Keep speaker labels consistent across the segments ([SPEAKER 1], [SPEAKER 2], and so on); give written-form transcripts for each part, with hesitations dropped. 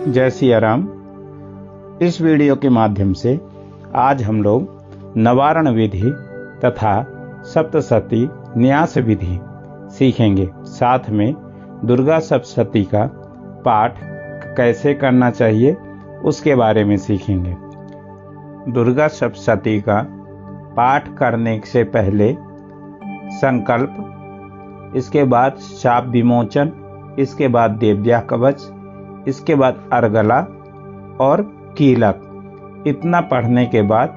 [SPEAKER 1] जय सिया राम। इस वीडियो के माध्यम से आज हम लोग नवारण विधि तथा सप्तशती न्यास विधि सीखेंगे। साथ में दुर्गा सप्तशती का पाठ कैसे करना चाहिए उसके बारे में सीखेंगे। दुर्गा सप्तशती का पाठ करने से पहले संकल्प, इसके बाद शाप विमोचन, इसके बाद देव्या कवच, इसके बाद अर्गला और कीलक, इतना पढ़ने के बाद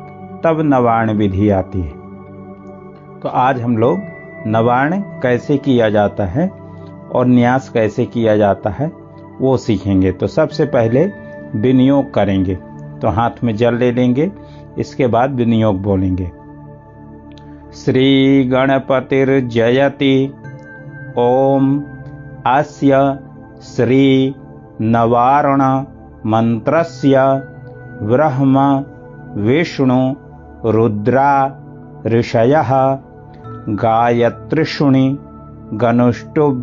[SPEAKER 1] तब नवार्ण विधि आती है। तो आज हम लोग नवार्ण कैसे किया जाता है और न्यास कैसे किया जाता है वो सीखेंगे। तो सबसे पहले विनियोग करेंगे। तो हाथ में जल ले लेंगे, इसके बाद विनियोग बोलेंगे। श्री गणपतिर्जयति ओम अस्य श्री नवारण मंत्रस्य ब्रह्म विष्णु रुद्रा ऋषयः गायत्रीषुणि गनुष्टुभश्छन्दांसि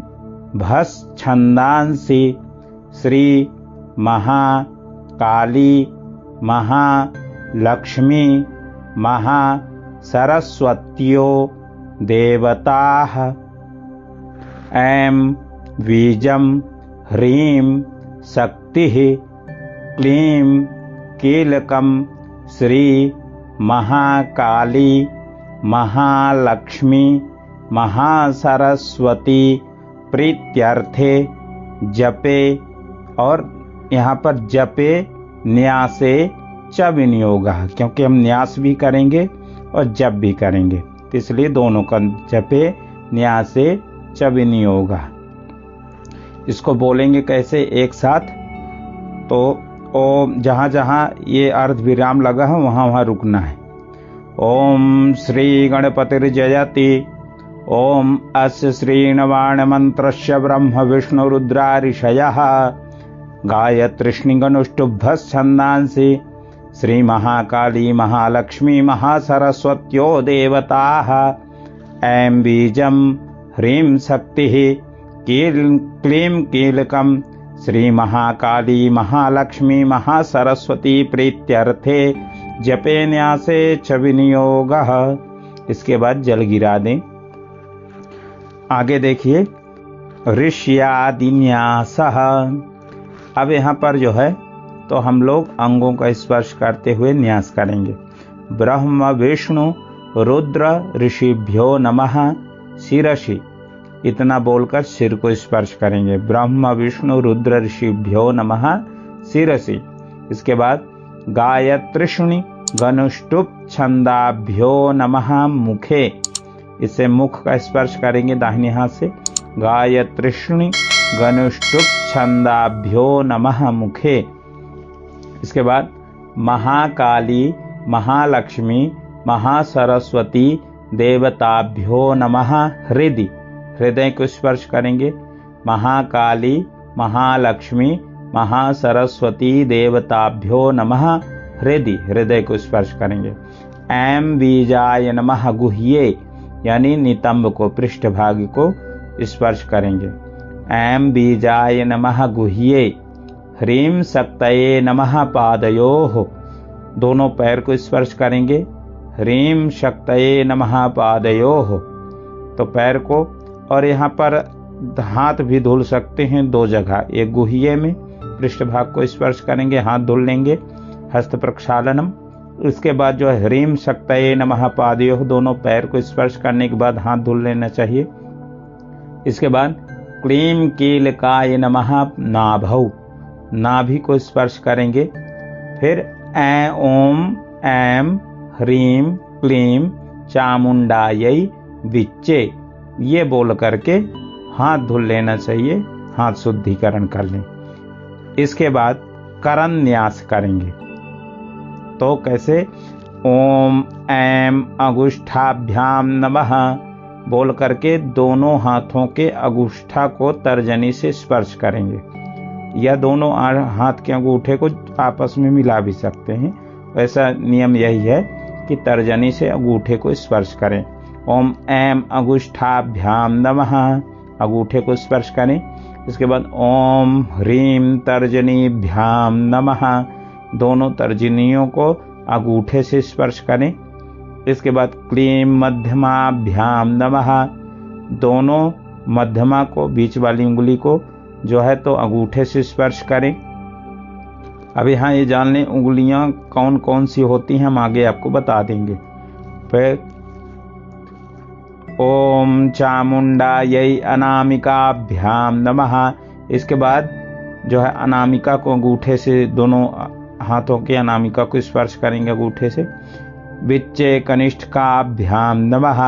[SPEAKER 1] श्री महाकाली महालक्ष्मी महासरस्वत्यो देवताः ऐं बीजं ह्रीं शक्तिः क्लीं कीलकं श्री महाकाली महालक्ष्मी महासरस्वती प्रीत्यर्थे जपे। और यहाँ पर जपे न्यासे च विनियोगः, क्योंकि हम न्यास भी करेंगे और जप भी करेंगे, तो इसलिए दोनों का जपे न्यासे च विनियोगः। इसको बोलेंगे कैसे एक साथ। तो ओम, जहाँ जहाँ ये अर्ध विराम लगा है वहाँ वहाँ रुकना है। ओम श्री गणपतिर्जयति ओम अस्य श्री नवार्ण मंत्रस्य ब्रह्म विष्णु रुद्रा ऋषयः गायत्रीषुणि गनुष्टुभश्छन्दांसि श्री महाकाली महालक्ष्मी महासरस्वत्यो देवताः ऐं बीजं ह्रीं शक्तिः क्लीं कीलकं श्री महाकाली महालक्ष्मी महासरस्वती प्रीत्यर्थे जपे न्यासे च विनियोगः। इसके बाद जल गिरा दें। आगे देखिए ऋष्यादिन्यासः। अब यहाँ पर जो है तो हम लोग अंगों का स्पर्श करते हुए न्यास करेंगे। ब्रह्म विष्णु रुद्र ऋषिभ्यो नमः शिरसि, इतना बोलकर सिर को स्पर्श करेंगे। ब्रह्म विष्णु रुद्र ऋषिभ्यो नमः शिरसि। इसके बाद गायत्रीषुणि गनुष्टुभ नमः मुखे, इसे मुख का स्पर्श करेंगे दाहिने हाथ से। गायत्रीषुणि गनुष्टुभ नमः मुखे। इसके बाद महाकाली महालक्ष्मी महासरस्वती देवताभ्यो नमः हृदय, हृदय को स्पर्श करेंगे। महाकाली महालक्ष्मी महासरस्वती देवताभ्यो नमः हृदय, हृदय को स्पर्श करेंगे। ऐं बीजाय नमः गुह्ये, यानी नितंब को, पृष्ठभाग को स्पर्श करेंगे। ऐं बीजाय नमः गुह्ये। ह्रीं शक्तये नमः पादयोः, दोनों पैर को स्पर्श करेंगे। ह्रीं शक्तये नमः पादयोः, तो पैर को। और यहाँ पर हाथ भी धुल सकते हैं दो जगह, एक गुह्ये में पृष्ठभाग को स्पर्श करेंगे, हाथ धुल लेंगे, हस्त प्रक्षालनम। इसके बाद जो है ह्रीं शक्तये नमः पादयोः, दोनों पैर को स्पर्श करने के बाद हाथ धुल लेना चाहिए। इसके बाद क्लीं कीलकाय नमः नाभौ, नाभि को स्पर्श करेंगे। फिर ऐं ओम ऐं ह्रीं क्लीं चामुंडायै विच्चे, ये बोल करके हाथ धुल लेना चाहिए, हाथ शुद्धिकरण कर लें। इसके बाद करण न्यास करेंगे। तो कैसे? ओम ऐं अगुष्ठाभ्याम नमः बोल करके दोनों हाथों के अगुष्ठा को तर्जनी से स्पर्श करेंगे, या दोनों हाथ के अंगूठे को आपस में मिला भी सकते हैं। वैसा नियम यही है कि तर्जनी से अंगूठे को स्पर्श करें। ओम ऐं अगुष्ठाभ्याम नमः, अंगूठे को स्पर्श करें। इसके बाद ओम ह्रीम तर्जनीभ्याम नमः, दोनों तर्जनियों को अंगूठे से स्पर्श करें। इसके बाद क्लीम मध्यमाभ्याम नमः, दोनों मध्यमा को, बीच वाली उंगली को जो है तो अंगूठे से स्पर्श करें। अब यहाँ ये जान लें उंगलियां कौन कौन सी होती हैं, हम आगे आपको बता देंगे। फिर ओम चामुंडायै अनामिकाभ्याम नमः, इसके बाद जो है अनामिका को अंगूठे से, दोनों हाथों के अनामिका को स्पर्श करेंगे अंगूठे से। विच्चे कनिष्ठिकाभ्याम नमः,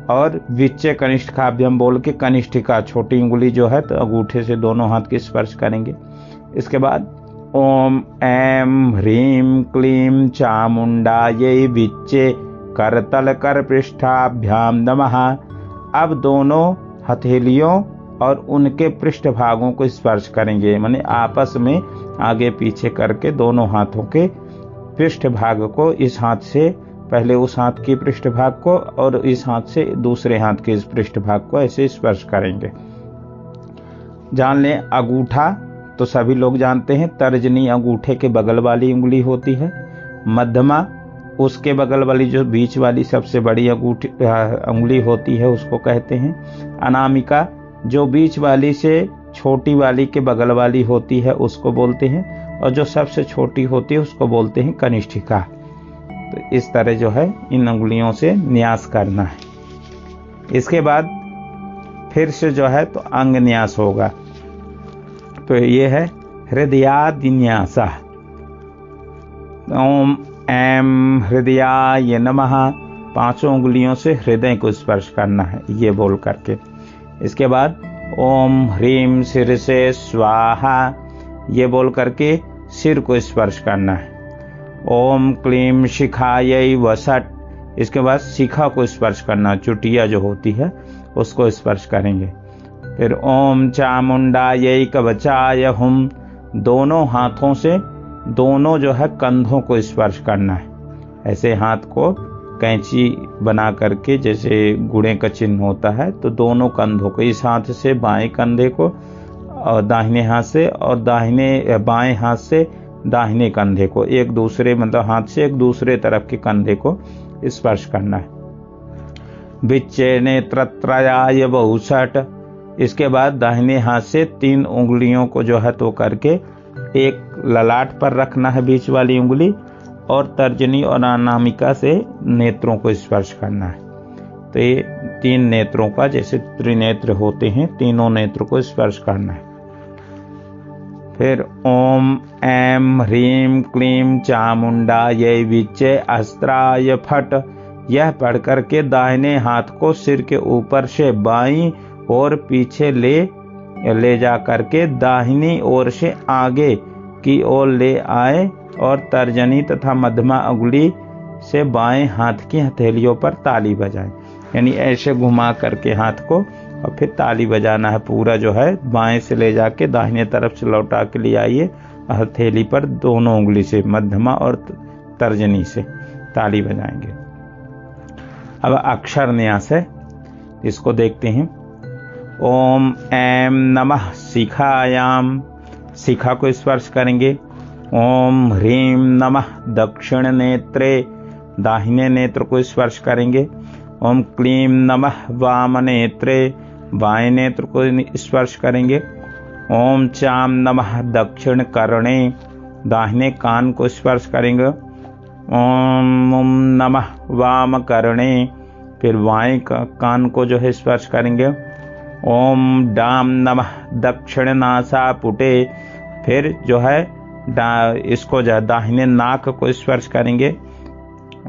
[SPEAKER 1] और विच्चे कनिष्ठिकाभ्याम बोल के कनिष्ठिका छोटी उंगली जो है तो अंगूठे से दोनों हाथ के स्पर्श करेंगे। इसके बाद ओम ऐं ह्रीं क्लीं चामुंडायै विच्चे करतल कर पृष्ठाभ्याम नमः। अब दोनों हथेलियों और उनके पृष्ठ भागों को स्पर्श करेंगे, माने आपस में आगे पीछे करके दोनों हाथों के पृष्ठ भाग को, इस हाथ से पहले उस हाथ के पृष्ठ भाग को और इस हाथ से दूसरे हाथ के इस पृष्ठ भाग को ऐसे स्पर्श करेंगे। जान लें अंगूठा तो सभी लोग जानते हैं, तर्जनी अंगूठे के बगल वाली उंगली होती है, मध्यमा उसके बगल वाली जो बीच वाली सबसे बड़ी उंगली होती है उसको कहते हैं, अनामिका जो बीच वाली से छोटी वाली के बगल वाली होती है उसको बोलते हैं, और जो सबसे छोटी होती है उसको बोलते हैं कनिष्ठिका। तो इस तरह जो है इन उंगलियों से न्यास करना है। इसके बाद फिर से जो है तो अंग न्यास होगा। तो ये है हृदयादिन्यासा। ओम ऐं हृदयाय नमः, पांचों उंगलियों से हृदय को स्पर्श करना है ये बोल करके। इसके बाद ओम ह्रीं सिर से स्वाहा, ये बोल करके सिर को स्पर्श करना है। ओम क्लीं शिखायै वसट, इसके बाद शिखा को स्पर्श करना, चुटिया जो होती है उसको स्पर्श करेंगे। फिर ओम चामुंडायै कवचाय हुम, दोनों हाथों से दोनों जो है कंधों को स्पर्श करना है। ऐसे हाथ को कैंची बना करके, जैसे गुणे का चिन्ह होता है, तो दोनों कंधों को, इस हाथ से बाएं कंधे को और दाहिने हाथ से, और बाएं हाथ से दाहिने कंधे को, एक दूसरे मतलब हाथ से एक दूसरे तरफ के कंधे को स्पर्श करना है। विच्चे नेत्रत्रयाय बहुसट, इसके बाद दाहिने हाथ से 3 उंगलियों को जो है तो करके एक ललाट पर रखना है बीच वाली उंगली, और तर्जनी और अनामिका से नेत्रों को स्पर्श करना है। तो ये 3 नेत्रों का, जैसे त्रिनेत्र होते हैं, तीनों नेत्रों को स्पर्श करना है। फिर ओम ऐं ह्रीं क्लीं चामुंडायै विच्चे अस्त्राय फट, यह पढ़ करके दाहिने हाथ को सिर के ऊपर से बाईं और पीछे ले जा करके दाहिनी ओर से आगे की ओर ले आए, और तर्जनी तथा मध्यमा उंगली से बाएं हाथ की हथेलियों पर ताली बजाएं, यानी ऐसे घुमा करके हाथ को और फिर ताली बजाना है पूरा, जो है बाएं से ले जाके दाहिने तरफ से लौटा के ले आइए, हथेली पर दोनों उंगली से मध्यमा और तर्जनी से ताली बजाएंगे। अब अक्षर न्यास है, इसको देखते हैं। ओम ऐं नमः शिखायाम, शिखा को स्पर्श करेंगे। ओम ह्रीं नमः दक्षिण नेत्रे, दाहिने नेत्र को स्पर्श करेंगे। ओम क्लीं नमः वाम नेत्रे, बाएं नेत्र को स्पर्श करेंगे। ओम चाम नमः दक्षिण कर्णे, दाहिने कान को स्पर्श करेंगे। ओम नमः वाम कर्णे, फिर बाएं कान को जो है स्पर्श करेंगे। ओम डाम नमः दक्षिण नासापुटे, फिर जो है इसको जो दाहिने नाक को स्पर्श करेंगे।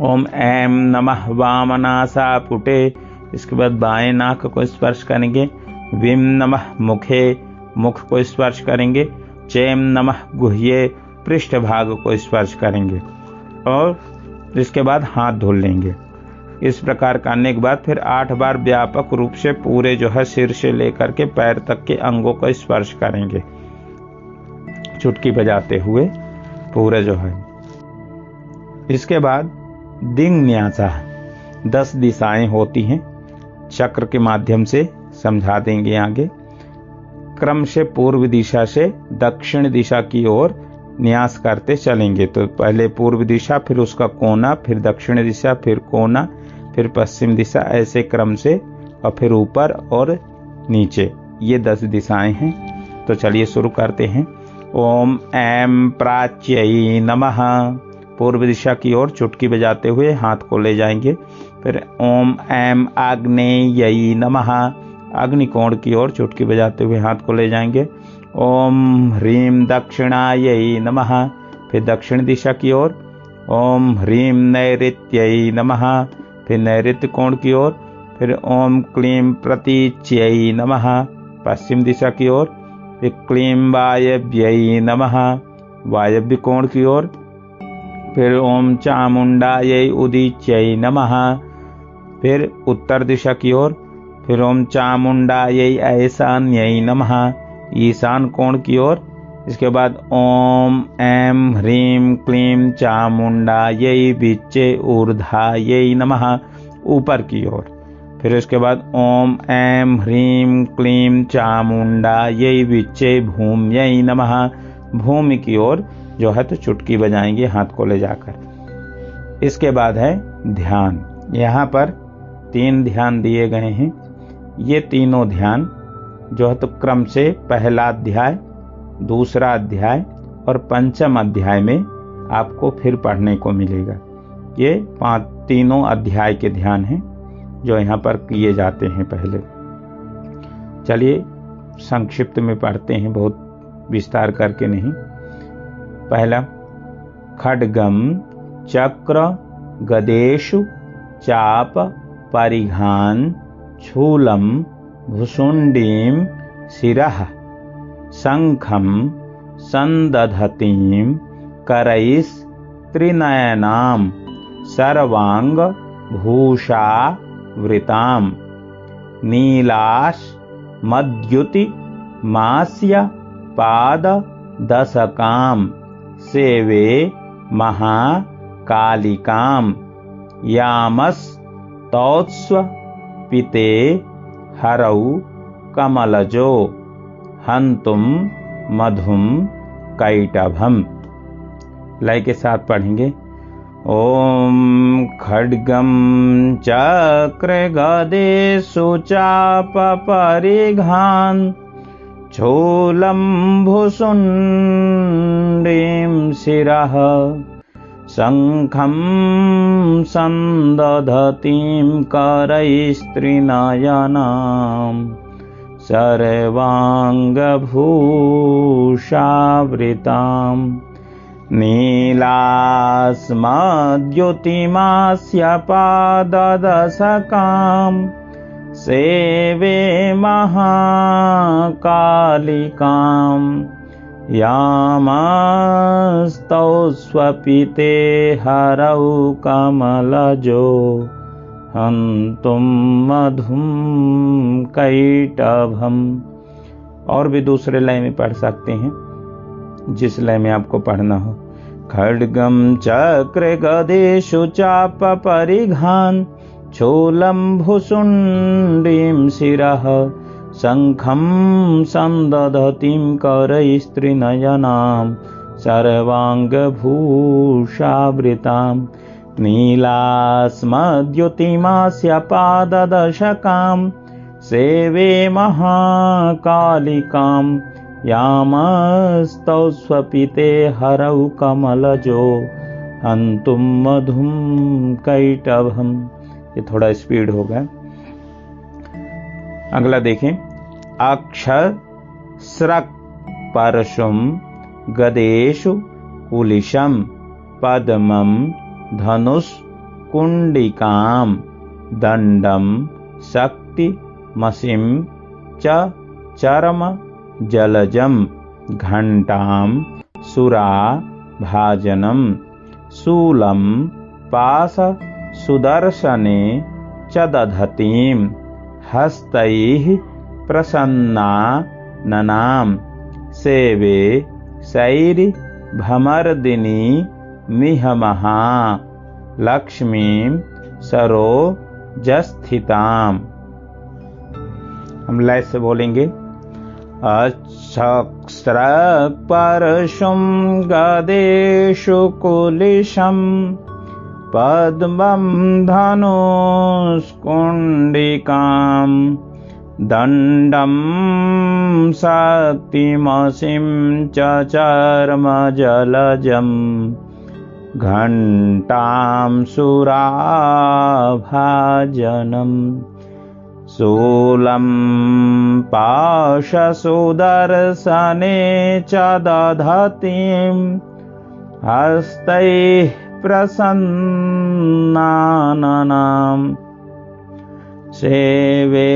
[SPEAKER 1] ओम ऐं नमः वाम नासापुटे, इसके बाद बाएं नाक को स्पर्श करेंगे। विम नमः मुखे, मुख को स्पर्श करेंगे। चैम नमः गुह्ये, पृष्ठ भाग को स्पर्श करेंगे, और इसके बाद हाथ धुल लेंगे। इस प्रकार करने के बाद फिर 8 बार व्यापक रूप से पूरे जो है सिर से लेकर के पैर तक के अंगों का स्पर्श करेंगे, चुटकी बजाते हुए पूरे जो है। इसके बाद दिंग न्यासा, 10 दिशाएं होती हैं, चक्र के माध्यम से समझा देंगे आगे। क्रम से पूर्व दिशा से दक्षिण दिशा की ओर न्यास करते चलेंगे। तो पहले पूर्व दिशा, फिर उसका कोना, फिर दक्षिण दिशा, फिर कोना, फिर पश्चिम दिशा, ऐसे क्रम से, और फिर ऊपर और नीचे। ये 10 दिशाएं हैं। तो चलिए शुरू करते हैं। ओम ऐं प्राच्यै नमः। पूर्व दिशा की ओर चुटकी बजाते हुए हाथ को ले जाएंगे। फिर ओम ऐं आग्नेयै नमः। अग्निकोण की ओर चुटकी बजाते हुए हाथ को ले जाएंगे। ओम ह्रीं दक्षिणायै नमः। फिर दक्षिण दिशा की ओर। ओम ह्रीं नैऋत्यै नमः। फिर नैऋत्य कोण की ओर। फिर ओम क्लीं प्रतीच्यै नमः। पश्चिम दिशा की ओर। फिर क्लीं वायव्यै नमः। वायव्य कोण की ओर। फिर ओम चामुंडायै उदीच्यै नमः। फिर उत्तर दिशा की ओर। फिर ओम चामुंडायै ऐशान्यै नमः। ईशान कोण की ओर। इसके बाद ओम ऐं ह्रीं क्लीं चामुंडायै विच्चे ऊर्ध्वायै नमः, ऊपर की ओर। फिर उसके बाद ओम ऐं ह्रीं क्लीं चामुंडायै विच्चे भूम्यै नमः, भूमि की ओर जो है तो चुटकी बजाएंगे हाथ को ले जाकर। इसके बाद है ध्यान। यहाँ पर 3 ध्यान दिए गए हैं। ये तीनों ध्यान जो है तो क्रम से पहला अध्याय, दूसरा अध्याय और पंचम अध्याय में आपको फिर पढ़ने को मिलेगा। ये तीनों अध्याय के ध्यान हैं जो यहाँ पर किए जाते हैं पहले। चलिए संक्षिप्त में पढ़ते हैं, बहुत विस्तार करके नहीं। पहला, खड्गम चक्र गदेषु चाप परिघान शूलम भुसुंडीम शिरः शंखम संदधतीं करैस् त्रिनयनां सर्वांग भूषा वृताम नीलाश मद्युति मास्य पाद दशकाम सेवे महाकालिकाम यामस तौत्स्व पिते हरौ कमलजो हंतुम मधुम कैटभम। लय के साथ पढ़ेंगे। ओम खड्गम चक्र गदेषु चाप परिघान शूलं भुसुंडीं शिरः शंखं संदधतीं करैस्त्रिनयनां सर्वांगभूषावृतां नीलास्मद्युतिमास्य पाददशकां सेवे महाकालिकां यामस्तौ स्वपिते हरौ कमलजो हंतुम मधुम कैटभम। और भी दूसरे लय में पढ़ सकते हैं, जिस लय में आपको पढ़ना हो। खड्गम चक्र गदेषु चाप परिघान शूलं भुसुंडीं शिरः शंखं संदधतीं करैस्त्रिनयनां सर्वांगभूषावृतां नीलास्मद्युतिमास्य पाददशकां सेवे महाकालिकां यामस्तौ स्वपिते हरौ कमलजो हंतुम मधुम कैटभम। ये थोड़ा स्पीड हो गया। अगला देखें। अक्षस्रक परशुम गदेषु कुलिशम पद्मम धनुष कुंडिकाम दंडम शक्ति मसिम च चरम जलजम घंटाम सुरा भाजनम शूलम पास सुदर्शने च दधतीं हस्तैः प्रसन्नाननां सेवे सैरि भमर्दिनी मिहमहा लक्ष्मीं सरोजस्थिताम्। हम लय से बोलेंगे। अक्षस्रक्परशुं गदेषु कुलिशं पद्मं धनुष्कुण्डिकां दण्डं शक्तिमसिं च चर्मजलजं घण्टां सुराभाजनम् शूलं पाशसुदर्शने च दधतीं हस्तैः प्रसन्नाननां सेवे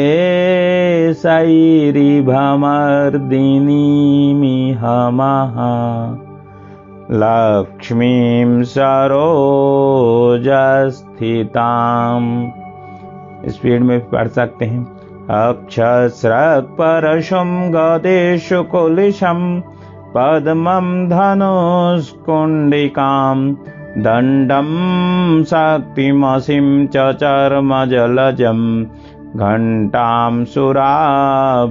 [SPEAKER 1] शैरिभमर्दिनीमिह लक्ष्मीं सरोजस्थिताम्। स्पीड में पढ़ सकते हैं। अक्षस्रक्परशुं गदेषु कुलिशं पद्मं धनुष्कुण्डिकां दण्डं शक्तिमसिं च चर्मजलजं घण्टां सुराभाजनं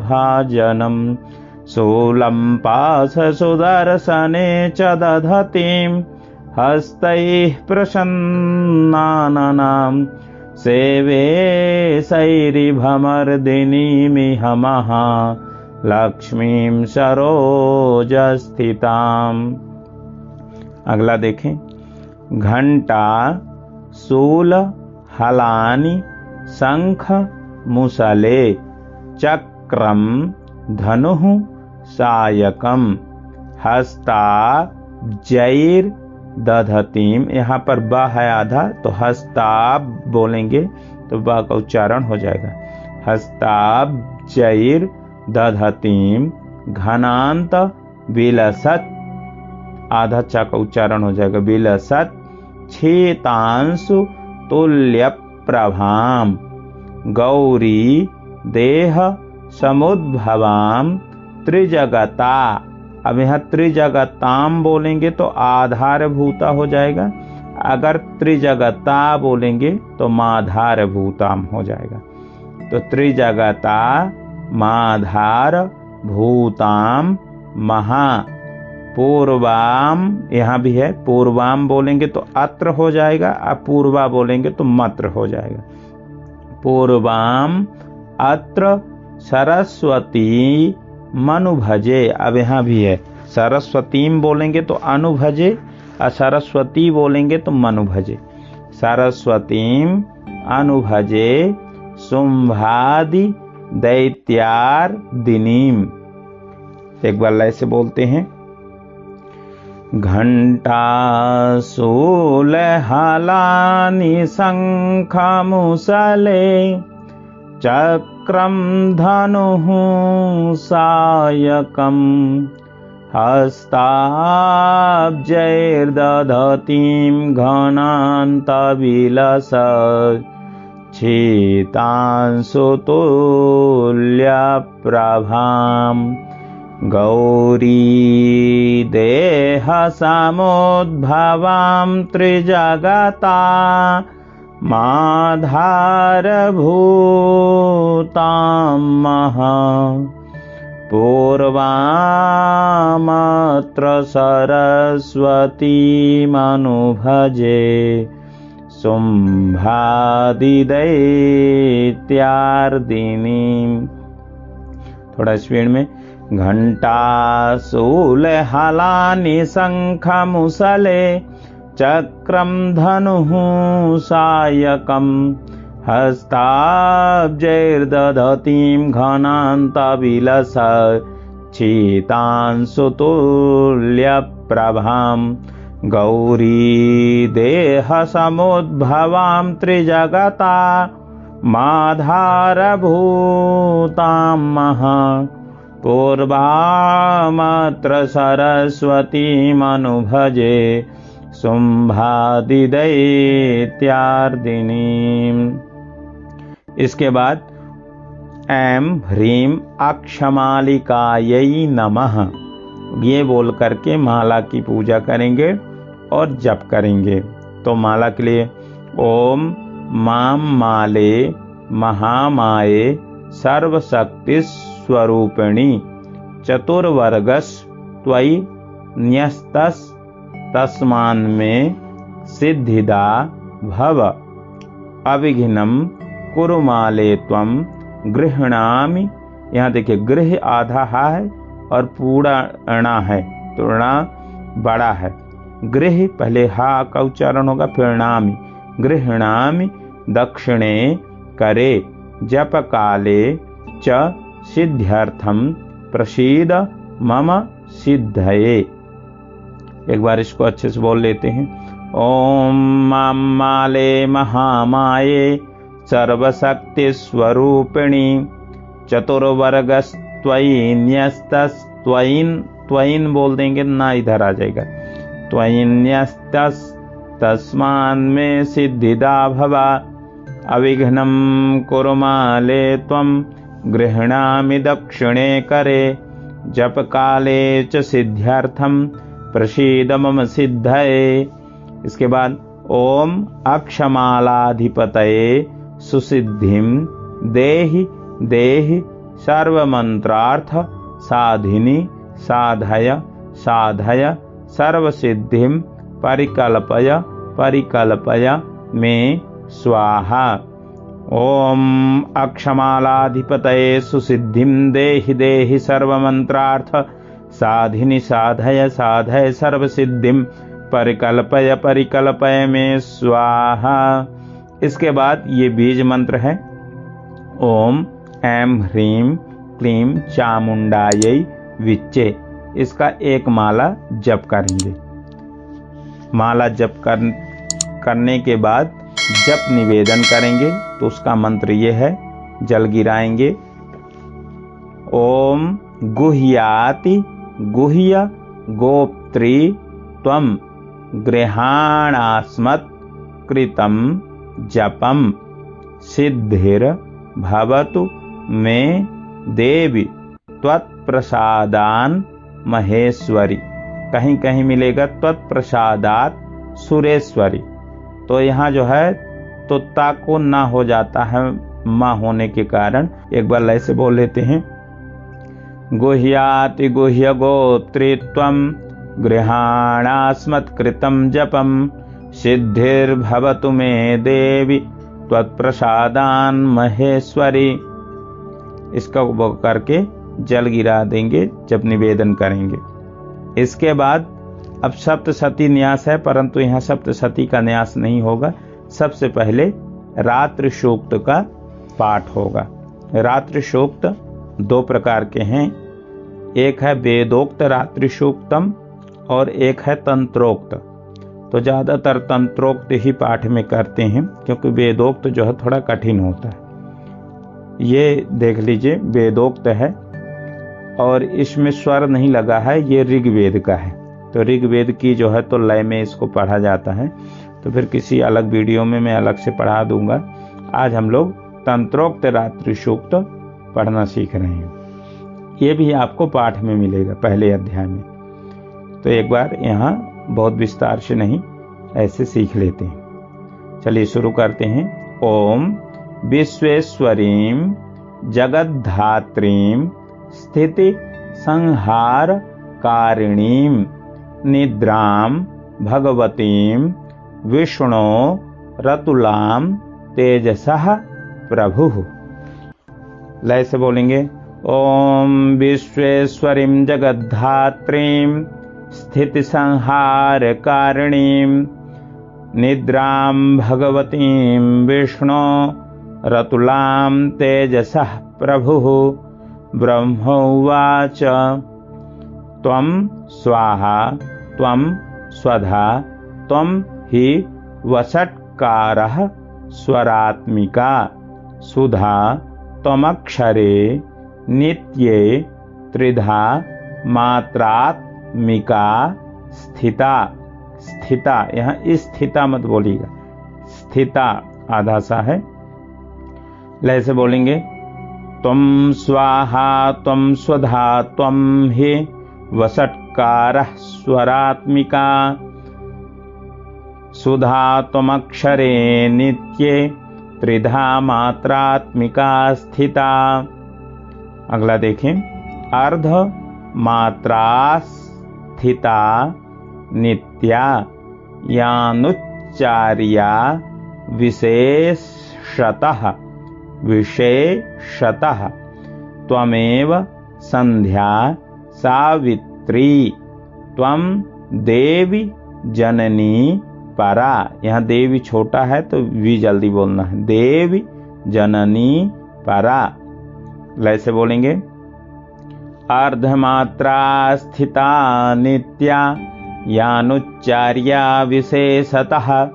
[SPEAKER 1] शूलं पाशसुदर्शने च दधतीं हस्तैः प्रसन्नाननां सेवे शैरिभमर्दिनीमिह लक्ष्मीं सरोजस्थिताम्। अगला देखें। घंटा, शूल, हलानि, शंख, मुसले, चक्रम, धनुः, सायकम, हस्ताब्जैर् दधतीम। यहाँ पर ब है आधा, तो हस्ताब बोलेंगे तो ब का उच्चारण हो जाएगा। हस्ताब्जैर् दधतीम घनांत विलसत, आधा चा का उच्चारण हो जाएगा विलसत छेतांशु तुल्य प्रभाम गौरी देह समुद्भवाम त्रिजगता। अब यहाँ त्रिजगताम बोलेंगे तो आधारभूता हो जाएगा, अगर त्रिजगता बोलेंगे तो माधार भूताम हो जाएगा। तो त्रिजगता माधार भूताम महा पूर्वाम, यहाँ भी है पूर्वाम बोलेंगे तो अत्र हो जाएगा, अपूर्वा बोलेंगे तो मत्र हो जाएगा। पूर्वाम अत्र सरस्वती मनुभजे। अब यहाँ भी है सरस्वतीम बोलेंगे तो अनुभजे, और सरस्वती बोलेंगे तो मनुभजे। सरस्वतीम अनुभजे शुंभादि दैत्यार दिनीम। एक बार लय से बोलते हैं। घंटा शूल हलानि शंख मुसले चक्रम धनुः सायकम हस्ताब्जैर्दधतीं घनान्तविलस छेतांशुतुल्यप्रभां गौरी देह समुद्भवां त्रिजगता माधारभूतां महा पूर्वामत्र सरस्वतीमनुभजे शुंभादिदैत्यार्दिनीं। थोड़ा स्पीड में। घंटा शूल हलानि शंख मुसले चक्रम धनुः सायकम हस्ताब्जैर्दधतीं घनान्तविलस छेतांशुतुल्यप्रभां गौरी देह समुद्भवां त्रिजगता माधारभूतां महा पूर्वामत्र सरस्वतीमनुभजे शुंभादिदैत्यार्दिनीं। इसके बाद ऐं ह्रीं अक्षमालिकायै नमः, ये बोल करके माला की पूजा करेंगे और जप करेंगे। तो माला के लिए ओम मां माले महामाये सर्वशक्ति स्वरूपिणी चतुर्वर्गस त्वयि न्यस्तस तस्मान्मे सिद्धिदा भव अविघ्नं कुरु माले त्वं गृह्णामि। यहाँ देखिए गृह आधा हा है और पूरा अणा है, तो अणा बड़ा है। गृह पहले हा का उच्चारण होगा, फिर नामि, गृह्णामि दक्षिणे करे जप काले च सिद्ध्यर्थम प्रसीद मम सिद्धये। एक बार इसको अच्छे से बोल लेते हैं। ओम मां माले महामाये सर्वशक्ति स्वरूपिणी चतुर्वर्गस्त्वयि न्यस्तस् त्वयिन बोल देंगे ना, इधर आ जाएगा। त्वयिन्यस्तस् तस्मान्मे सिद्धिदा भवा अविघ्नं कुरु माले त्वं गृह्णामि दक्षिणे करे जप काले च सिद्ध्यर्थम प्रसीद मम सिद्धये। इसके बाद ओम अक्षमालाधिपतये सुसिद्धिं देहि देहि सर्वमंत्रार्थ साधिनी साधय साधय सर्वसिद्धिं परिकल्पय परिकल्पय मे स्वाहा। ओम अक्षमालाधिपतये सुसिद्धिं देहि देहि सर्वमंत्रार्थ साधिनी साधय साधय सर्वसिद्धिं परिकल्पय परिकल्पय मे स्वाहा। इसके बाद ये बीज मंत्र है। ओम ऐं ह्रीं क्लीं चामुंडायै विच्चे। इसका एक माला जप करेंगे। माला जप करने के बाद जप निवेदन करेंगे, तो उसका मंत्र ये है, जल गिराएंगे। ओम गुह्याति गुह्य गोप्त्री त्वं गृहाणास्मत् कृतं जपम सिद्धिर भवतु मे देवी त्वत्प्रसादान महेश्वरी। कहीं कहीं मिलेगा त्वत्प्रसादात सुरेश्वरी। तो यहाँ जो है तो ता को ना हो जाता है माँ होने के कारण। एक बार लय से बोल लेते हैं। गुह्याति गुह्य गोत्रीत्वं गृहाणास्मत्कृतं जपम सिद्धिर्भवतु मे देवी त्वत्प्रसादान महेश्वरी। इसका उपयोग करके जल गिरा देंगे जब निवेदन करेंगे। इसके बाद अब सप्तशती न्यास है, परंतु यहाँ सप्तशती का न्यास नहीं होगा। सबसे पहले रात्रि सूक्त का पाठ होगा। रात्रि सूक्त दो प्रकार के हैं, एक है वेदोक्त रात्रि सूक्तम और एक है तंत्रोक्त। तो ज़्यादातर तंत्रोक्त ही पाठ में करते हैं, क्योंकि वेदोक्त जो है थोड़ा कठिन होता है। ये देख लीजिए वेदोक्त है और इसमें स्वर नहीं लगा है, ये ऋग्वेद का है। तो ऋग्वेद की जो है तो लय में इसको पढ़ा जाता है। तो फिर किसी अलग वीडियो में मैं अलग से पढ़ा दूंगा। आज हम लोग तंत्रोक्त रात्रि सूक्त पढ़ना सीख रहे हैं। ये भी आपको पाठ में मिलेगा पहले अध्याय में। तो एक बार यहाँ बहुत विस्तार से नहीं, ऐसे सीख लेते हैं। चलिए शुरू करते हैं। ओम विश्वेश्वरीं जगद्धात्रीं स्थिति संहार कारिणीं निद्रां भगवतीं विष्णो रतुलां तेजसः प्रभुः। लय से बोलेंगे। ओम विश्वेश्वरीं जगद्धात्रीं स्थिति संहार कारिणीं निद्रां भगवतीं विष्णो रतुलां तेजसः प्रभुः। ब्रह्मोवाच त्वं स्वाहा त्वं स्वधा त्वं हि वषट्कारः स्वरात्मिका सुधा त्वमक्षरे नित्ये त्रिधा मात्रात्मिका स्थिता। स्थिता यहाँ स्थिता मत बोलिएगा, स्थिता आधा सा है। लय से बोलेंगे। त्वं स्वाहा त्वं स्वधा त्वं हि वषट्कारः स्वरात्मिका सुधा त्वमक्षरे नित्ये त्रिधा मात्रात्मिका स्थिता। अगला देखें। अर्ध मात्रा स्थिता नित्या यानुच्चार्या विशेषतः त्वमेव संध्या सावित्री त्वं देवी जननी परा। यहाँ देवी छोटा है तो वी जल्दी बोलना है, देवी जननी परा। लय से बोलेंगे, अर्धमात्रा स्थिता नित्या यानुच्चार्या विशेषतः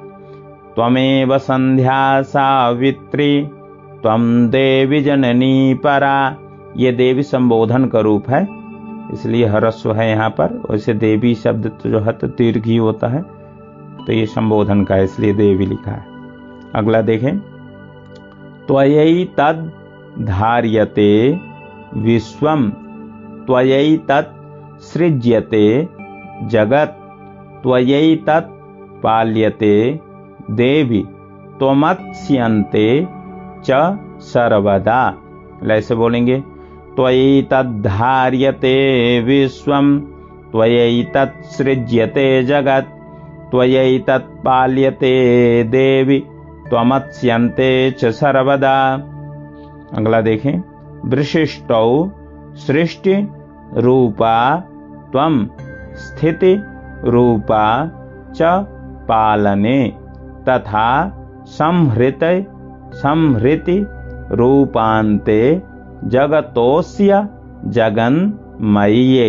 [SPEAKER 1] त्वमेव संध्या सावित्री त्वं देवी जननी परा। ये देवी संबोधन का रूप है, इसलिए ह्रस्व है यहाँ पर। वैसे देवी शब्द तो जो है तो दीर्घ ही होता है, तो ये संबोधन का है, इसलिए देवी लिखा है। अगला देखें, त्वयि तद् धार्यते विश्वम त्वयि तत् सृज्यते जगत् त्वयि तत् पाल्यते देवी त्वमत्स्यन्ते च सर्वदा। ऐसे बोलेंगे, त्वयि तद्धार्यते विश्वम त्वयि तत्सृज्यते जगत् त्वयि तत्पाल्यते देवी त्वमत्स्यन्ते च सर्वदा। अगला देखें, विशिष्टौ सृष्टि रूपा त्वं स्थिति रूपा च पालने तथा संहृति रूपान्ते जगतोस्य जगन्मय्ये।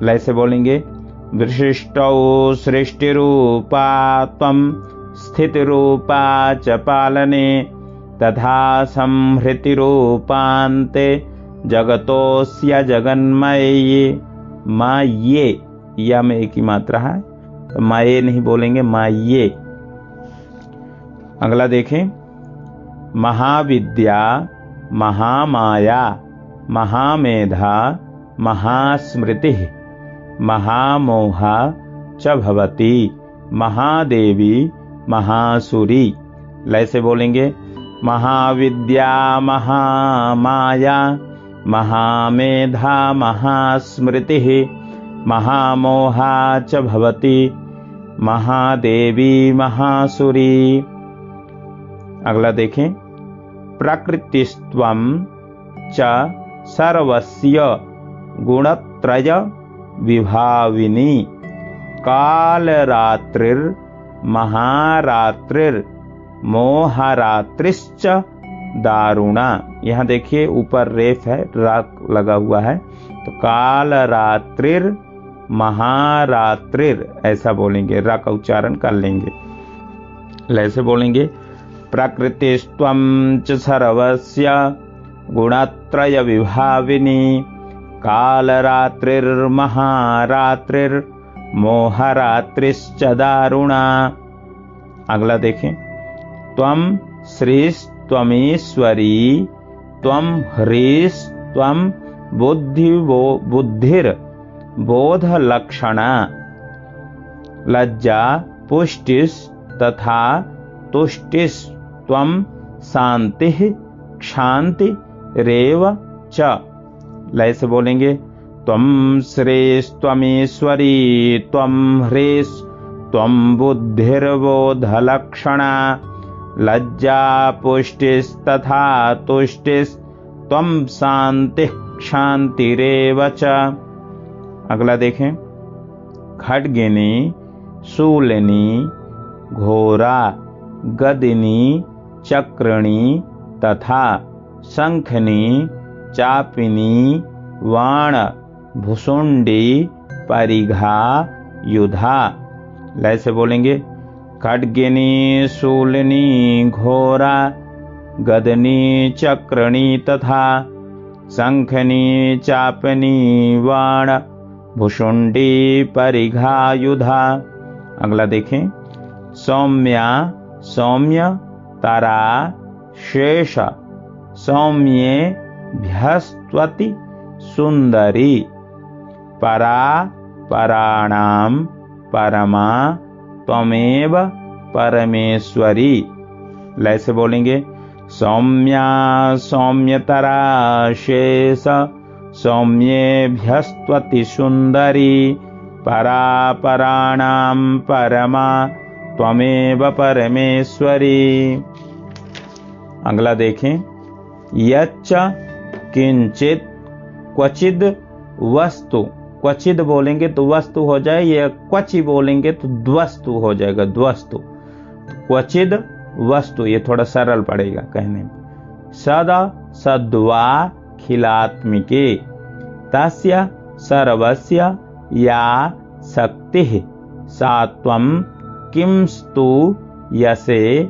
[SPEAKER 1] लय से बोलेंगे, विशिष्टौ सृष्टि रूपा त्वं स्थिति रूपा च पालने तथा संहृति रूपान्ते जगतोस्य जगन्मय्ये। माये, या में एक ही मात्रा है तो माये नहीं बोलेंगे, माये। अगला देखें, महाविद्या महामाया महामेधा महास्मृति महामोहा च भवति महादेवी महासुरी। लय से बोलेंगे, महाविद्या महामाया महामेधा महास्मृति महामोहा च भवति महादेवी महासुरी। अगला देखें, प्रकृतिस्त्वं च सर्वस्य गुणत्रय विभाविनी कालरात्रिर्महारात्रिर्मोहरात्रिश्च दारुणा। यहाँ देखिए ऊपर रेफ है, राग लगा हुआ है, तो कालरात्रिर महारात्रिर ऐसा बोलेंगे, रा का उच्चारण कर लेंगे। ऐसे बोलेंगे, प्रकृतिस्त्वं च सर्वस्य गुणत्रय विभाविनी कालरात्रिर्महारात्रिर्मोहरात्रिश्च दारुणा। अगला देखें, त्वं श्रीस्त्वमीश्वरी त्वं ह्रीस्त्वं बुद्धिर्बोधलक्षणा लज्जा पुष्टिस्तथा तुष्टिस्त्वं शान्तिः क्षान्तिरेव च। लय से बोलेंगे, त्वं श्रीस्त्वमीश्वरी त्वं ह्रीस्त्वं बुद्धिर्बोधलक्षणा लज्जा पुष्टिस्तथा तुष्टिस्त्वं शान्तिः क्षान्तिरेव च। अगला देखें, खड्गिनी शूलिनी घोरा गदिनी चक्रिणी तथा शंखनी चापिनी वाण भुसुंडी परिघा युधा। लय से बोलेंगे, खड्गिनी शूलिनी घोरा गदनी चक्रिणी तथा शंखनी चापिनी वाण भुसुंडी परिघा युधा। अगला देखें, सौम्या सौम्य तारा शेष सौम्ये भ्यस्त्वति सुंदरी परा पराणां परमा त्वमेव परमेश्वरी। लय से बोलेंगे, सौम्या सौम्यतरा शेष सौम्येभ्यस्त्वति सुंदरी परापराणां परमा त्वमेव परमेश्वरी। अगला देखें, यच्च किंचित क्वचिद वस्तु, क्वचिद बोलेंगे तो वस्तु हो जाए, या क्वचि बोलेंगे तो द्वस्तु हो जाएगा, द्वस्तु। क्वचिद वस्तु ये थोड़ा सरल पड़ेगा कहने में। सदा सद्वा खिलात्मिके तस्य सर्वस्य या शक्ति सा त्वं किंस्तु यसे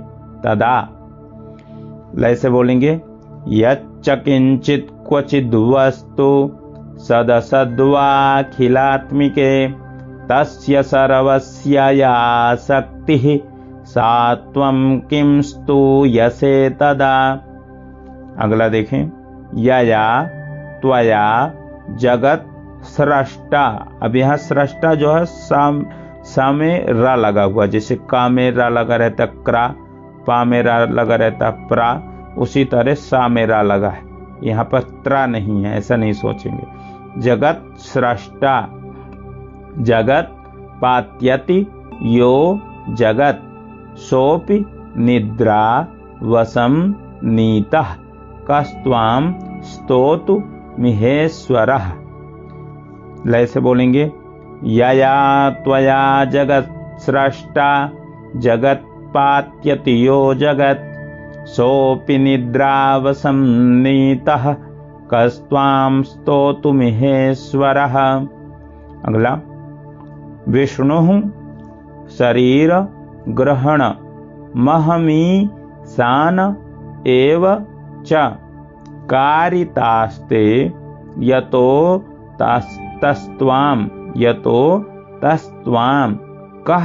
[SPEAKER 1] तदा। ऐसे बोलेंगे, यच्च किंचित क्वचिद वस्तु सदसद्वाखिलात्मिके तस्य सर्वस्य या शक्ति सा त्वं किंस्तु यसे तदा। अगला देखें, यया त्वया जगत सृष्टा। अब यहाँ सृष्टा जो है सा में रा लगा हुआ, जैसे का में रा लगा रहता क्रा, पा में रा लगा रहता प्रा, उसी तरह सा में रा लगा है। यहाँ पर त्रा नहीं है, ऐसा नहीं सोचेंगे। जगत सृष्टा, जगत पात्यति यो जगत सोपि निद्रा वसम नीतः कस्त्वां स्तोतु मिहेश्वरः। लय से बोलेंगे, यया त्वया जगत सृष्टा जगत पात्यति यो जगत सोपि निद्रावसं नीतः कस्त्वां स्तोतुमिहेश्वरः। अगला, विष्णुः शरीर ग्रहण महमी सान एव च कारितास्ते यतो तस्त्वां कः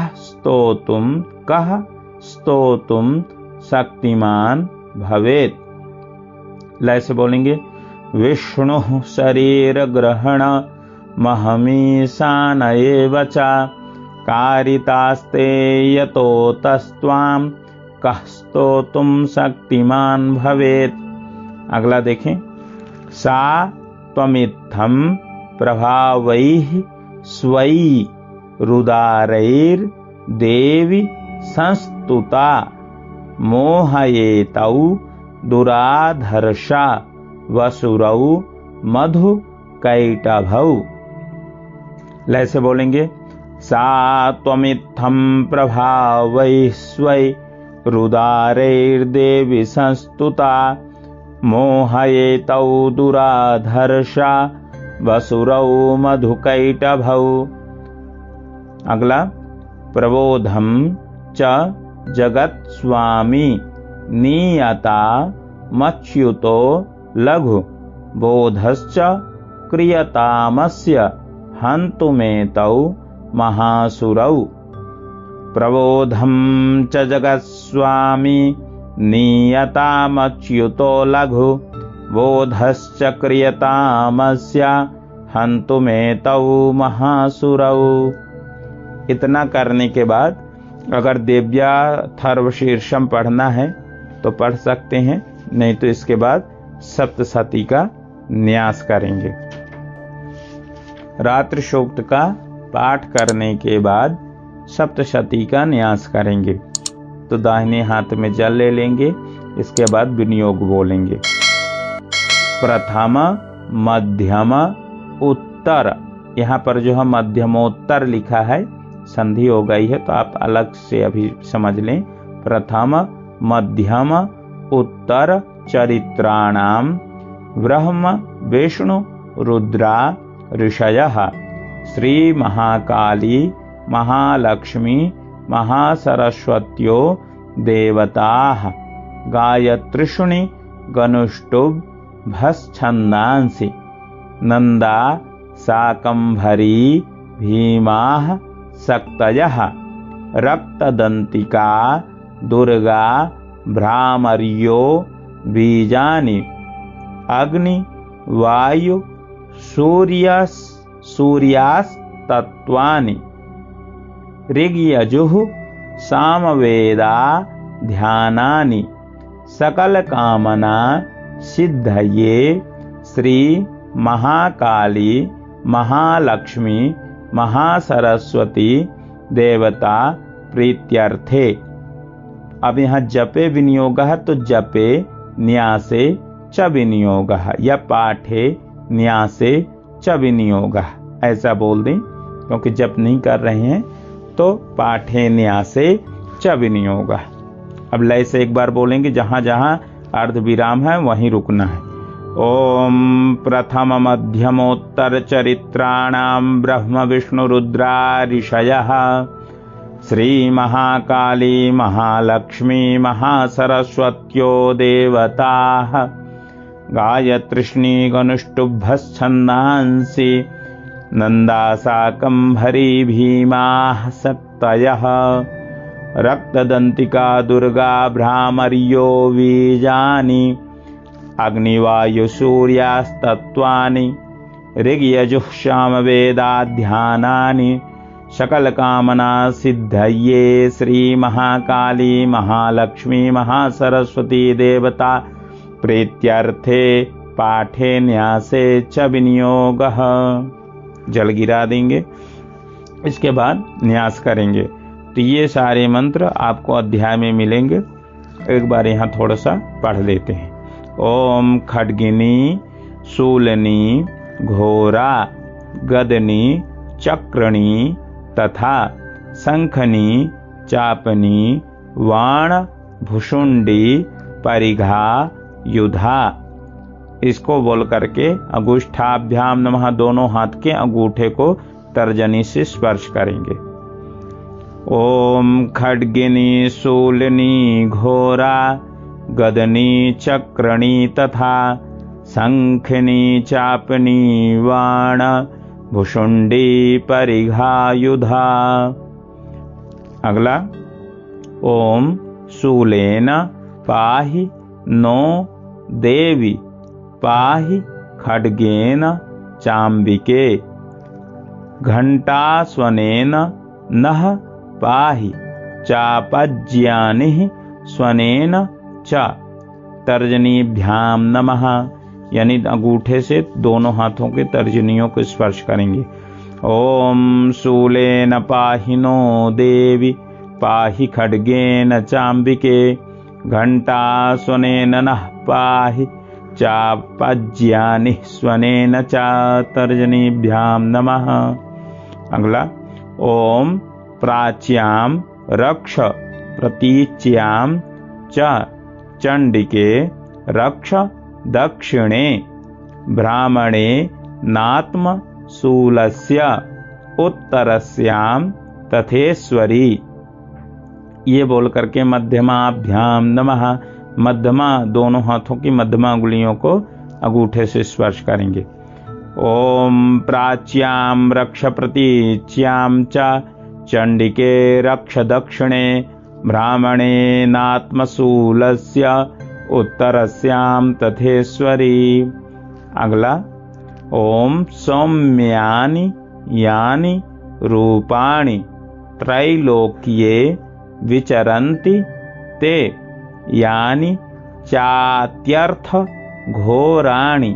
[SPEAKER 1] स्तोतुं शक्तिमान भवेत्। लय से बोलेंगे, विष्णु शरीर ग्रहण महमीशान एव च कारितास्ते यतो तस्त्वां कः स्तोतुं शक्तिमान भवेत्। अगला देखें, सा त्वमित्थं प्रभावैः स्वयि रुदारैर्देवी संस्तुता मोहयेतौ दुराधर्षा वसुरौ मधु कैटभौ। लय से बोलेंगे, सा त्वमित्थं प्रभावैः स्वयि रुदारैर्देवी संस्तुता मोहयेतौ दुराधर्षा वसुरौ मधु कैटभौ। अगला, प्रबोधम च जगत स्वामी नियता मच्युतो लघु बोधश्च क्रियतामस्य हन्तुमेतौ महासुरौ। प्रबोधम च जगत स्वामी नियतामच्युतो लघु बोधश्च क्रियतामस्य हन्तुमेतौ महासुरौ। इतना करने के बाद अगर देव्याथर्वशीर्षम पढ़ना है तो पढ़ सकते हैं, नहीं तो इसके बाद सप्तशती का न्यास करेंगे। रात्रि सूक्त का पाठ करने के बाद सप्तशती का न्यास करेंगे। तो दाहिने हाथ में जल ले लेंगे, इसके बाद विनियोग बोलेंगे। प्रथम मध्यम उत्तर, यहाँ पर जो है मध्यमोत्तर लिखा है, संधि हो गई है तो आप अलग से अभी समझ लें। प्रथम मध्यम उत्तर चरित्राणाम ब्रह्म विष्णु रुद्रा ऋषयः श्री महाकाली महालक्ष्मी महासरस्वत्यो देवताः गायत्रीषुणि गनुष्टुभ भस्छन्दांसि नंदा शाकंभरी भीमाः शक्तयः रक्तदंतिका दुर्गा भ्रामर्यो बीजानि अग्नि वायु सूर्यास्तत्वानि ऋग्यजुः सामवेदा ध्यानानि सकल कामना सिद्धये श्री महाकाली महालक्ष्मी महासरस्वती देवता प्रीत्यर्थे। अब यहाँ जपे विनियोगः, तो जपे न्यासे च विनियोगः या पाठे न्यासे च विनियोगः, ऐसा बोल दें, क्योंकि जप नहीं कर रहे हैं तो पाठे न्यासे च विनियोगः। अब लय से एक बार बोलेंगे, जहां जहां अर्ध विराम है वहीं रुकना है। ओम प्रथम मध्यमोत्तर चरित्राणाम ब्रह्म विष्णु रुद्रा ऋषयः श्री महाकाली महालक्ष्मी महासरस्वत्यो देवताः गायत्रीष्णी गनुष्टुभ्यश्छन्दांसि नन्दाशाकम्भरी भीमाः शक्तयः रक्तदन्तिका दुर्गा भ्रामर्यो बीजानि अग्निवायुसूर्यास्तत्त्वानि ऋग्यजुः सामवेदाध्यानानि सकलकामना सिद्धये श्री महाकाली महालक्ष्मी महासरस्वती देवता प्रीत्यर्थे पाठे न्यासे च विनियोगः। जल गिरा देंगे, इसके बाद न्यास करेंगे। तो ये सारे मंत्र आपको अध्याय में मिलेंगे। एक बार यहाँ थोड़ा सा पढ़ लेते हैं। ओम खड्गिनी शूलनी घोरा गदनी चक्रणी तथा शंखनी चापनी वाण भुषुंडी परिघा युधा। इसको बोल करके अंगुष्ठाभ्याम नमः दोनों हाथ के अंगूठे को तर्जनी से स्पर्श करेंगे। ओम खड्गिनी शूलनी घोरा गदनी चक्रणी तथा शंखनी चापनी वाण भुषुंडी परिघा युधा। अगला, ओम शूलेन पाहि नो देवी पाहि खड्गेन चाम्बिके घंटास्वनेन नः पाहि चापज्यानि स्वनेन च तर्जनीभ्याम नमः, यानी अंगूठे से दोनों हाथों के तर्जनियों को स्पर्श करेंगे। ओम शूलेन पाहि नो देवी पाहि खड्गेन चाम्बिके घंटास्वनेन नः पाहि चापज्यानि स्वनेन च तर्जनीभ्याम नमः। अगला, ओम प्राच्याम रक्ष प्रतीच्याम च चंडिके रक्ष दक्षिणे ब्राह्मणे नात्म शूलस्य उत्तरस्याम तथेश्वरी। ये बोल करके मध्यमाभ्याम नमः, मध्यमा दोनों हाथों की मध्यमा अंगुलियों को अंगूठे से स्पर्श करेंगे। ओम प्राच्याम रक्ष प्रतीच्याम च चंडिके रक्ष दक्षिणे ब्राह्मणे नात्मशूलस्य उत्तरस्याम तथेश्वरी। अगला, ओम सौम्यानि यानि रूपाणि त्रैलोक्ये विचरन्ति ते यानि चात्यर्थ घोराणि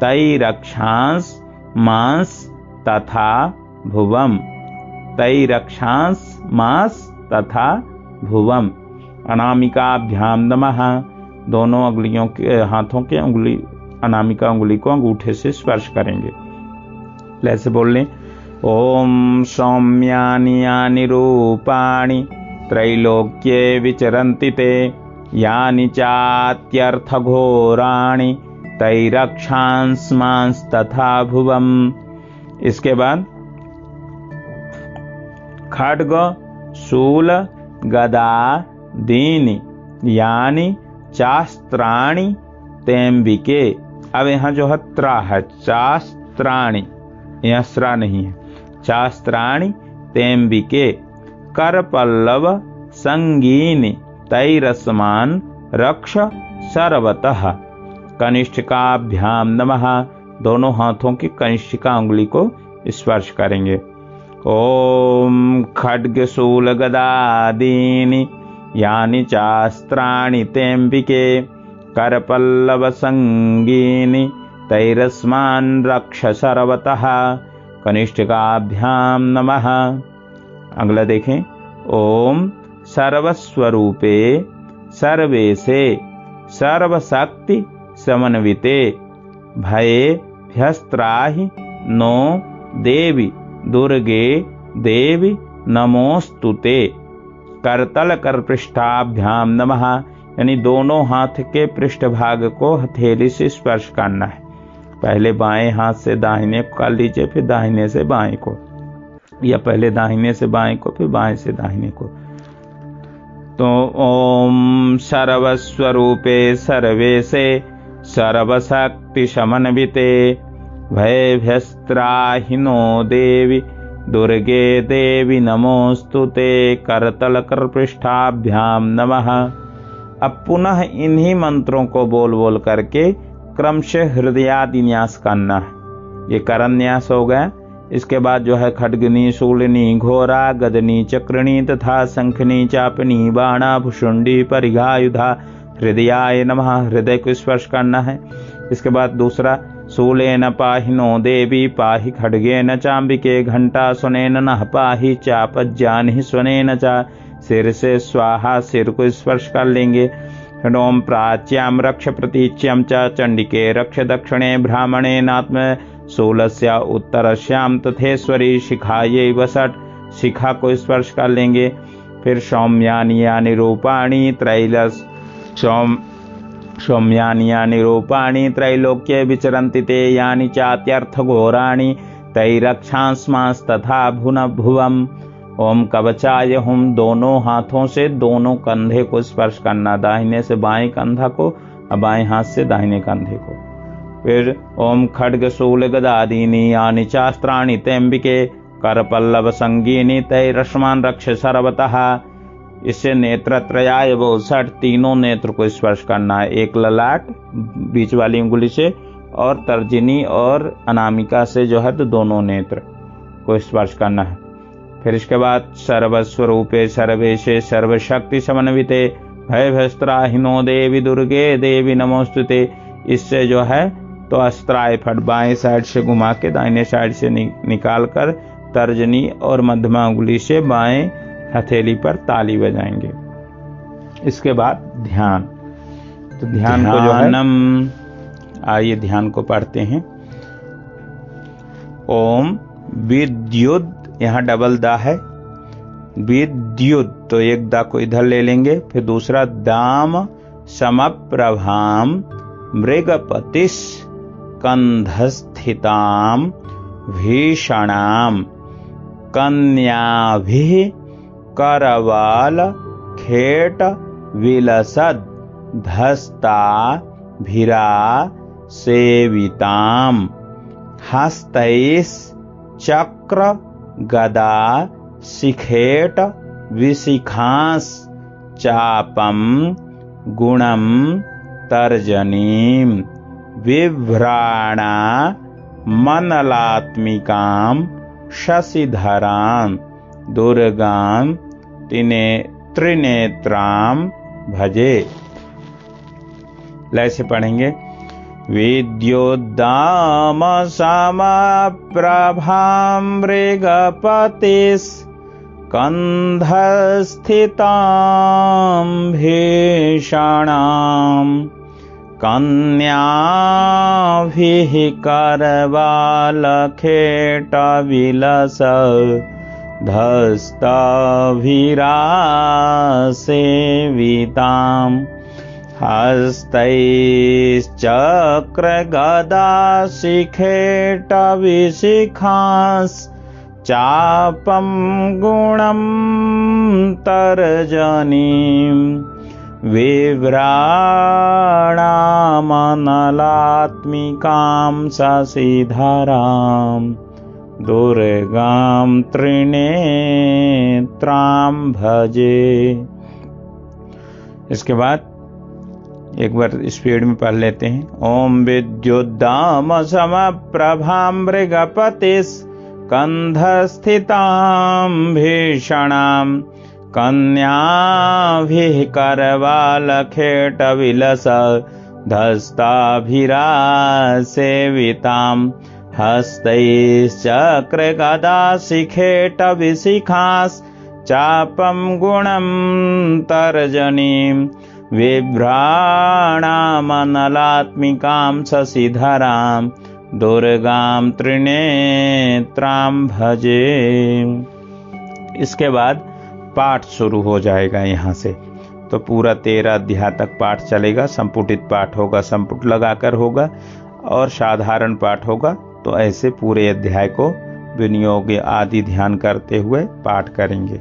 [SPEAKER 1] तैरक्षांस मांस तथा भुवम। तैरक्षांस मांस तथा भुवम। अनामिकाभ्याम नमः, दोनों अंगुलियों के हाथों के अंगुली अनामिका अंगुली को अंगूठे से स्पर्श करेंगे। ऐसे बोल लें, ओम सौम्यानि यानि रूपाणि त्रैलोक्ये विचरन्ति ते यानि चात्यर्थ घोराणि तैरक्षांस तथा भुवम। इसके बाद खड्ग शूल गदा दीनि यानि चास्त्राणि तेम्बिके। अब यहाँ जो है त्रा है, चास्त्राणि, यहाँ स्रा नहीं है, चास्त्राणि तेम्बिके कर पल्लव संगीनि तैरसमान रक्ष सर्वतः। कनिष्ठिकाभ्याम नमः, दोनों हाथों की कनिष्ठिका अंगुली को स्पर्श करेंगे। ओम खड्ग शूल गदादीनि यानि चास्त्राणि तेम्बिके कर पल्लव संगीनि तैरस्मान् रक्ष सर्वतः कनिष्ठिकाभ्याम नमः। अगला देखें। ओम सर्वस्वरूपे सर्वेशे सर्वशक्ति समन्विते भयेभ्यस्त्राहि नो देवी दुर्गे देवी नमोस्तुते करतल कर पृष्ठाभ्याम नमः। यानी दोनों हाथ के पृष्ठभाग को हथेली से स्पर्श करना है। पहले बाएं हाथ से दाहिने को कर लीजिए, फिर दाहिने से बाएं को, या पहले दाहिने से बाएं को फिर बाएं से दाहिने को। तो ओम सर्वस्वरूपे सर्वेशे सर्वशक्ति समन्विते भयभ्यस्त्राहि नो देवी दुर्गे देवी नमोस्तुते करतल कर पृष्ठाभ्याम नमः। अब पुनः इन्हीं मंत्रों को बोल बोल करके क्रम से हृदयादि न्यास करना है। ये करण न्यास हो गया। इसके बाद जो है खड्गनी शूलिनी घोरा गदनी चक्रिणी तथा शंखनी चापनी बाणा भुषुंडी परिघायुधा हृदयाय नमः। हृदय को स्पर्श करना है। इसके बाद दूसरा शूलेन पाहि नो देवी पाहि खड्गेन चाम्बिके घंटा सुनेन नः पाहि चापज्जानि स्वनेन चा। सिर से स्वाहा, सिर को स्पर्श कर लेंगे। ओम प्राच्याम रक्ष प्रतीच्यम च चंडिके रक्ष दक्षिणे ब्राह्मणे नात्म शूलस्या उत्तरश्याम तथेश्वरी शिखायै वसट। शिखा को स्पर्श कर लेंगे। फिर सौम्यानि यानि रूपाणि त्रैलस सौम्यानि यानि रूपाणि त्रैलोक्ये विचरन्ति ते यानि चात्यर्थ घोराणि तैरक्षांस्मांस्तथा भुन भुवम्। ओम कवचाय हुम। दोनों हाथों से दोनों कंधे को स्पर्श करना, दाहिने से बाएं कंधा को और बाएं हाथ से दाहिने कंधे को। फिर ओम खड्ग शूल गदादीनि यानि चास्त्राणि तेम्बिके कर पल्लव संगीनि तैरस्मान् रक्ष सर्वतः। इससे नेत्रत्रयाय वोसठ, तीनों नेत्र को स्पर्श करना है। एक ललाट बीच वाली उंगली से और तर्जनी और अनामिका से जो है तो दोनों नेत्र को स्पर्श करना है। फिर इसके बाद सर्वस्वरूपे सर्वेशे सर्वशक्ति समन्विते भयभ्यस्त्राहि नो देवी दुर्गे देवी नमोस्तुते। इससे जो है तो अस्त्राय फट बाएं साइड से घुमा के दाहिने साइड से निकाल कर तर्जनी और मध्यमा उंगली से बाएं हथेली पर ताली बजाएंगे। इसके बाद ध्यान। तो ध्यान को जो है आइए ध्यान को पढ़ते हैं। ओम विद्युत, यहाँ डबल दा है, विद्युत, तो एक दा को इधर ले लेंगे। फिर दूसरा दाम समप्रभाम मृगपतिस कंधस्थिताम भीषणाम कन्याभिः करवाल खेट विलसद धस्ता भिरा सेविताम हस्तैस चक्र गदा शिखेट विशिखांस चापम गुणम तर्जनीम विभ्राणा मनलात्मिकाम शशिधराम दुर्गाम त्रिनेत्राम भजे। ऐसे पढ़ेंगे। विद्योद्दाम समप्रभां मृगपतिस् कंधस्थितां भीषणां कन्याभिः करवालखेटविलस धस्तभिरासेवितां हस्तैश्चक्रगदा शिखेटविशिखांस चापं गुणं तर्जनीं विभ्राणामनलात्मिकां शशिधरां दुर्गां त्रिनेत्रां भजे। इसके बाद एक बार स्पीड में पढ़ लेते हैं। ओम विद्युद्दाम समप्रभां मृगपतिस् कंधस्थितां भीषणां कन्याभिः करवालखेटविलस धस्ताभिरासेविताम् हस्तैश्चक्रगदाशिखेटविशिखाश्चापं गुणं तर्जनीं बिभ्राणामनलात्मिकां शशिधरां दुर्गां त्रिनेत्रां भजे। इसके बाद पाठ शुरू हो जाएगा यहाँ से। तो पूरा 13 अध्याय तक पाठ चलेगा। संपुटित पाठ होगा, संपुट लगाकर होगा, और साधारण पाठ होगा। तो ऐसे पूरे अध्याय को विनियोग आदि ध्यान करते हुए पाठ करेंगे।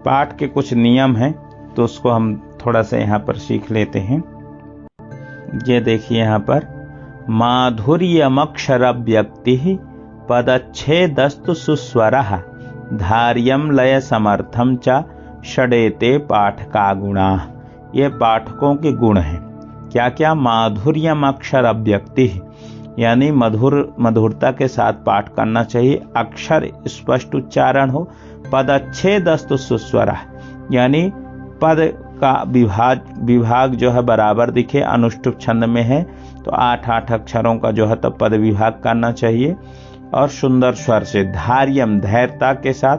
[SPEAKER 1] पाठ के कुछ नियम हैं, तो उसको हम थोड़ा सा यहाँ पर सीख लेते हैं। ये देखिए यहाँ पर, माधुर्यमक्षर व्यक्ति पदच्छेदस्तु सुस्वरः धार्यम लय समर्थम च षडेते पाठ का गुणा। ये पाठकों के गुण हैं। क्या क्या? माधुर्यम अक्षर अव्यक्ति, यानी मधुरता के साथ पाठ करना चाहिए, अक्षर स्पष्ट उच्चारण हो, पदच्छेदस्तु सुस्वरः, यानी पद का विभाग जो है बराबर दिखे। अनुष्टुप छंद में है तो 8-8 अक्षरों का जो है तो पद विभाग करना चाहिए, और सुंदर स्वर से। धार्यम, धैर्यता के साथ,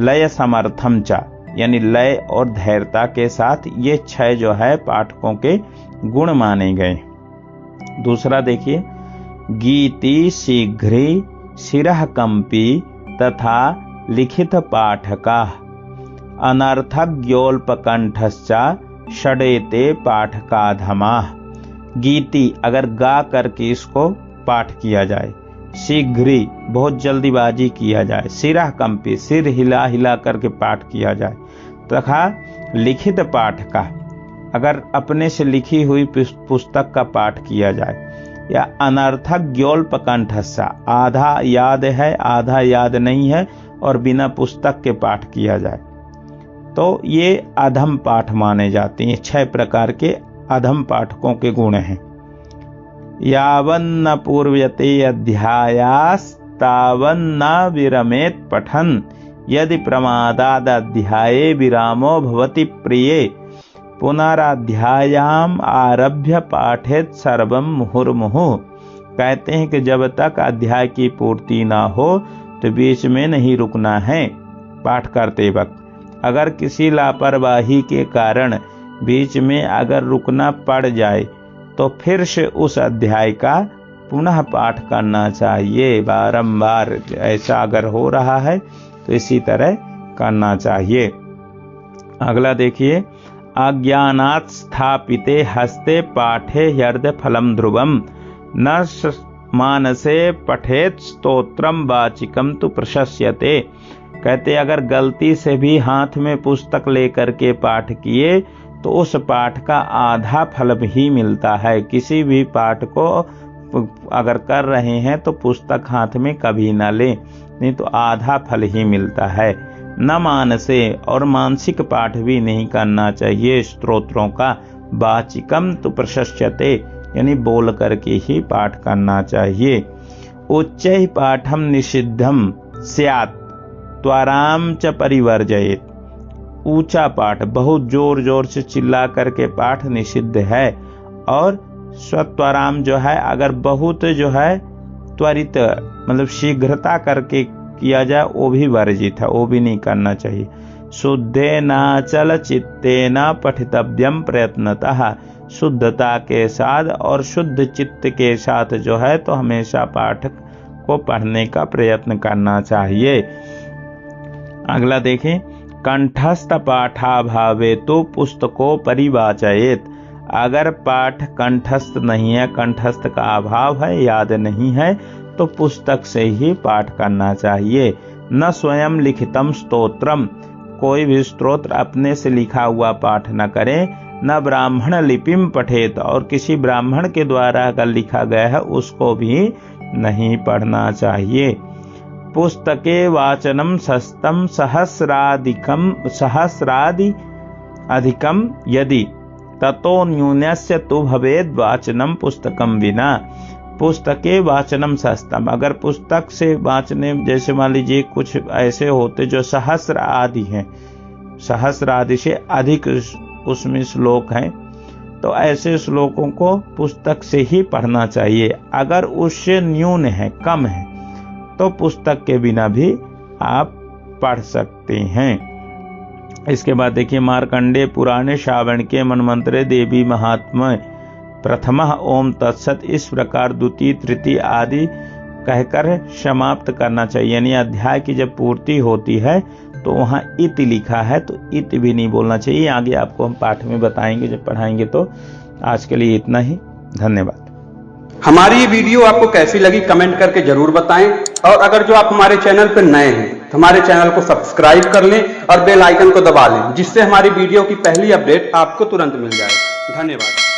[SPEAKER 1] लय समर्थम चा, यानी लय और धैर्यता के साथ। ये 6 जो है पाठकों के गुण माने गए। दूसरा देखिए, गीति शीघ्री शिरः कंपी तथा लिखित पाठका अनर्थज्ञोल्पकंठश्चा षडेते पाठका धमा। गीति, अगर गा करके इसको पाठ किया जाए। शीघ्री, बहुत जल्दीबाजी किया जाए। सिरह कंपी, सिर हिला हिला करके पाठ किया जाए। तथा लिखित पाठ का, अगर अपने से लिखी हुई पुस्तक का पाठ किया जाए। या अनर्थक ज्ञोल्पकंठस्सा, आधा याद है आधा याद नहीं है, और बिना पुस्तक के पाठ किया जाए, तो ये अधम पाठ माने जाते हैं। 6 प्रकार के अधम पाठकों के गुण हैं। यावन्न पूर्व्यते अध्यायास्तावन्न विरमेत पठन यदि प्रमादाद अध्याये विरामो भवति प्रिये पुनराध्यायाम आरभ्य पाठेत सर्वम मुहुर्मुहुः। कहते हैं कि जब तक अध्याय की पूर्ति ना हो तो बीच में नहीं रुकना है पाठ करते वक्त। अगर किसी लापरवाही के कारण बीच में अगर रुकना पड़ जाए तो फिर से उस अध्याय का पुनः पाठ करना चाहिए। बारंबार ऐसा अगर हो रहा है तो इसी तरह करना चाहिए। अगला देखिए, अज्ञानात् स्थापिते हस्ते पाठे हृदय फलम ध्रुवम न मानसे पठेत स्तोत्रम वाचिकम तु प्रशस्यते। कहते अगर गलती से भी हाथ में पुस्तक लेकर के पाठ किए तो उस पाठ का आधा फल भी मिलता है। किसी भी पाठ को अगर कर रहे हैं तो पुस्तक हाथ में कभी न ले, नहीं तो आधा फल ही मिलता है। न मानसे, और मानसिक पाठ भी नहीं करना चाहिए स्तोत्रों का। वाचिकम तु प्रशस्यते, यानी बोल करके ही पाठ करना चाहिए। उच्चैः पाठम निषिद्धम स्यात् त्वराम च परिवर्जयेत्। ऊंचा पाठ, बहुत जोर जोर से चिल्ला करके पाठ निषिद्ध है। और स्वत्वराम जो है, अगर बहुत जो है त्वरित मतलब शीघ्रता करके किया जाए वो भी वर्जित है, वो भी नहीं करना चाहिए। शुद्धेनाचल चित्तेन पठितव्यम प्रयत्नतः। शुद्धता के साथ और शुद्ध चित्त के साथ जो है तो हमेशा पाठ को पढ़ने का प्रयत्न करना चाहिए। अगला देखें, कंठस्थ पाठाभावे तो पुस्तकों परिवाचयेत। अगर पाठ कंठस्थ नहीं है, कंठस्थ का अभाव है, याद नहीं है, तो पुस्तक से ही पाठ करना चाहिए। न स्वयं लिखितम स्तोत्रम, कोई भी स्तोत्र अपने से लिखा हुआ पाठ न करें। न ब्राह्मण लिपिम पठेत, और किसी ब्राह्मण के द्वारा अगर लिखा गया है उसको भी नहीं पढ़ना चाहिए। पुस्तके वाचनम सस्तम सहस्रादि अधिकम यदि ततो न्यूनस्य तु भवेद वाचनम पुस्तकम विना। पुस्तके वाचनम सस्तम, अगर पुस्तक से वाचने, जैसे मान लीजिए कुछ ऐसे होते जो सहस्र आदि हैं, सहस्र आदि से अधिक उसमें श्लोक हैं, तो ऐसे श्लोकों को पुस्तक से ही पढ़ना चाहिए। अगर उससे न्यून है, कम है, तो पुस्तक के बिना भी आप पढ़ सकते हैं। इसके बाद देखिए, मार्कंडेय पुराणे श्रावण के मनमंत्रे देवी महात्म्य प्रथमः ओम तत्सत, इस प्रकार द्वितीय तृतीय आदि कहकर समाप्त करना चाहिए। यानी अध्याय की जब पूर्ति होती है तो वहाँ इति लिखा है तो इति भी नहीं बोलना चाहिए। आगे आपको हम पाठ में बताएंगे जब पढ़ाएंगे। तो आज के लिए इतना ही, धन्यवाद।
[SPEAKER 2] हमारी ये वीडियो आपको कैसी लगी कमेंट करके जरूर बताएं, और अगर जो आप हमारे चैनल पर नए हैं तो हमारे चैनल को सब्सक्राइब कर लें और बेल आइकन को दबा लें, जिससे हमारी वीडियो की पहली अपडेट आपको तुरंत मिल जाए। धन्यवाद।